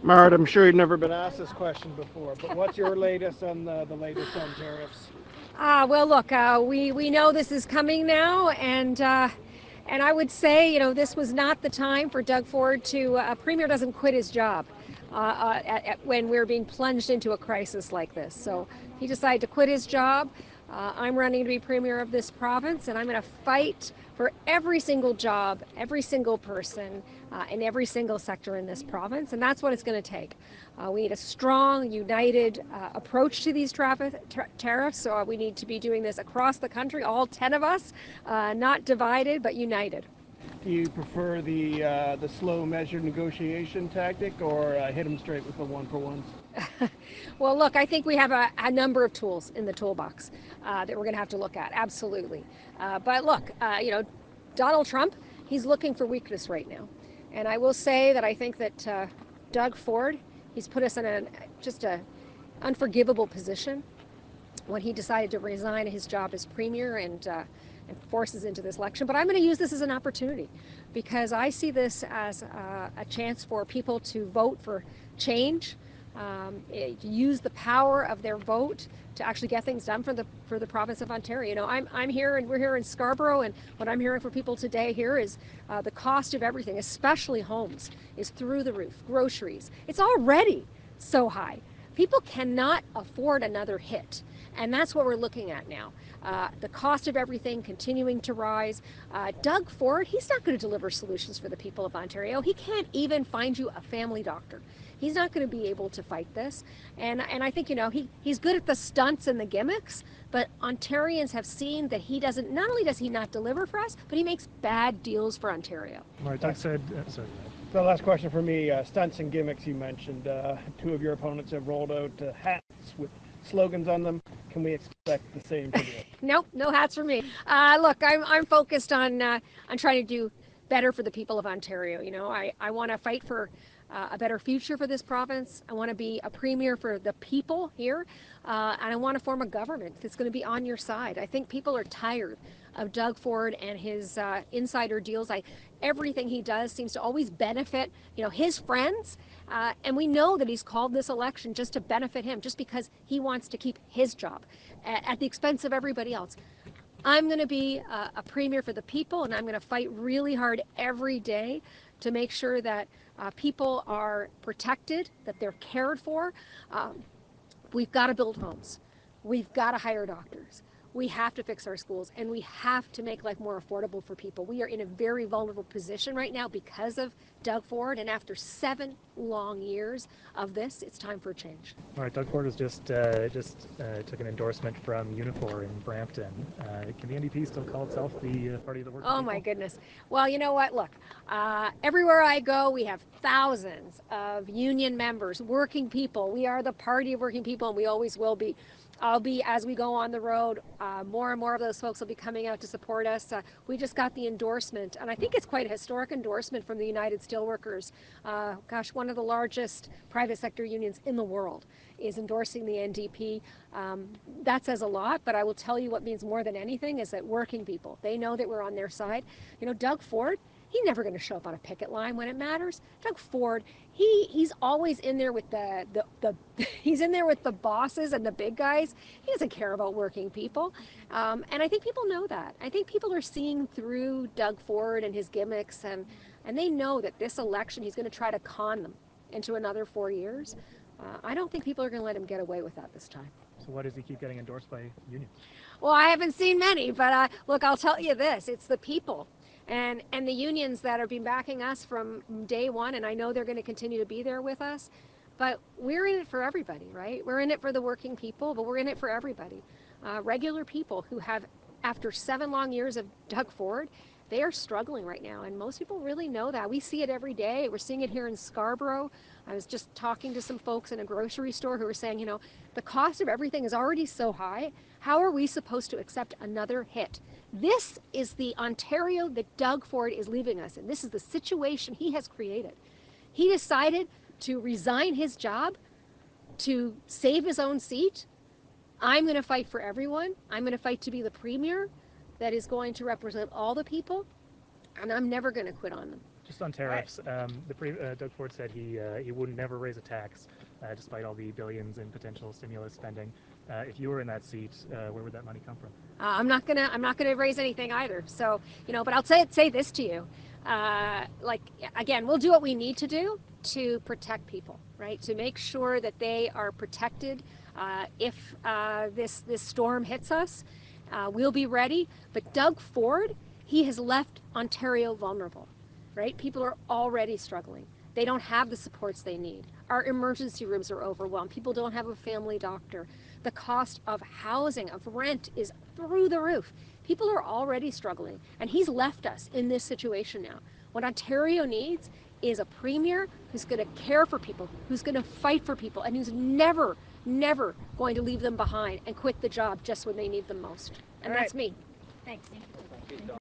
Marit, I'm sure you've never been asked this question before, but what's your latest on the latest on tariffs? Well, look, we know this is coming now, and I would say, this was not the time for Doug Ford to. A premier doesn't quit his job when we're being plunged into a crisis like this. So he decided to quit his job. I'm running to be premier of this province, and I'm going to fight for every single job, every single person, in every single sector in this province, and that's what it's going to take. We need a strong, united approach to these tariffs, so we need to be doing this across the country, all 10 of us, not divided, but united. Do you prefer the slow, measured negotiation tactic, or hit them straight with the one for ones? Well, look, I think we have a number of tools in the toolbox that we're going to have to look at, absolutely. But look, Donald Trump, he's looking for weakness right now. And I will say that I think that Doug Ford, he's put us in just a unforgivable position when he decided to resign his job as premier and force us into this election. But I'm going to use this as an opportunity because I see this as a chance for people to vote for change, use the power of their vote to actually get things done for the province of Ontario. I'm here and we're here in Scarborough, and what I'm hearing from people today here is the cost of everything, especially homes, is through the roof. Groceries, it's already so high. People cannot afford another hit. And that's what we're looking at now. The cost of everything continuing to rise. Doug Ford, he's not going to deliver solutions for the people of Ontario. He can't even find you a family doctor. He's not going to be able to fight this. And I think, he's good at the stunts and the gimmicks, but Ontarians have seen that he doesn't, not only does he not deliver for us, but he makes bad deals for Ontario. Right, Doug said, sorry. The last question for me, stunts and gimmicks you mentioned. Two of your opponents have rolled out hats with slogans on them. Can we expect the same from you? Nope, no hats for me. Look, I'm focused on trying to do better for the people of Ontario. I want to fight for a better future for this province. I want to be a premier for the people here, and I want to form a government that's going to be on your side. I think people are tired of Doug Ford and his insider deals. Everything he does seems to always benefit, his friends. And we know that he's called this election just to benefit him, just because he wants to keep his job at the expense of everybody else. I'm going to be a premier for the people, and I'm going to fight really hard every day to make sure that people are protected, that they're cared for. We've got to build homes. We've got to hire doctors. We have to fix our schools, and we have to make life more affordable for people. We are in a very vulnerable position right now because of Doug Ford, and after 7 long years of this, it's time for a change. All right, Doug Ford has just took an endorsement from Unifor in Brampton. Can the NDP still call itself the party of the working people? Oh my goodness. Well, you know what? Look, everywhere I go, we have thousands of union members, working people. We are the party of working people, and we always will be. As we go on the road, more and more of those folks will be coming out to support us. We just got the endorsement, and I think it's quite a historic endorsement from the United Steelworkers. One of the largest private sector unions in the world is endorsing the NDP. That says a lot, but I will tell you what means more than anything is that working people, they know that we're on their side. Doug Ford, he's never going to show up on a picket line when it matters. Doug Ford, he's always in there with the he's in there with the bosses and the big guys. He doesn't care about working people, and I think people know that. I think people are seeing through Doug Ford and his gimmicks, and they know that this election he's going to try to con them into another 4 years. I don't think people are going to let him get away with that this time. So why does he keep getting endorsed by unions? Well, I haven't seen many, but look, I'll tell you this: it's the people and the unions that have been backing us from day one, and I know they're going to continue to be there with us. But we're in it for everybody, right? We're in it for the working people, but we're in it for everybody. Regular people who have, after 7 long years of Doug Ford, they are struggling right now, and most people really know that. We see it every day. We're seeing it here in Scarborough. I was just talking to some folks in a grocery store who were saying, the cost of everything is already so high. How are we supposed to accept another hit? This is the Ontario that Doug Ford is leaving us in. This is the situation he has created. He decided to resign his job to save his own seat. I'm going to fight for everyone. I'm going to fight to be the premier that is going to represent all the people, and I'm never going to quit on them. Just on tariffs, Doug Ford said he would never raise a tax, despite all the billions in potential stimulus spending. If you were in that seat, where would that money come from? I'm not gonna raise anything either. So, but I'll say this to you. Like, again, we'll do what we need to do to protect people, right? To make sure that they are protected if this storm hits us. We'll be ready. But Doug Ford, he has left Ontario vulnerable, right? People are already struggling. They don't have the supports they need. Our emergency rooms are overwhelmed. People don't have a family doctor. The cost of housing, of rent, is through the roof. People are already struggling, and he's left us in this situation now. What Ontario needs is a premier who's going to care for people, who's going to fight for people, and who's never going to leave them behind and quit the job just when they need them most. And that's me. Thanks.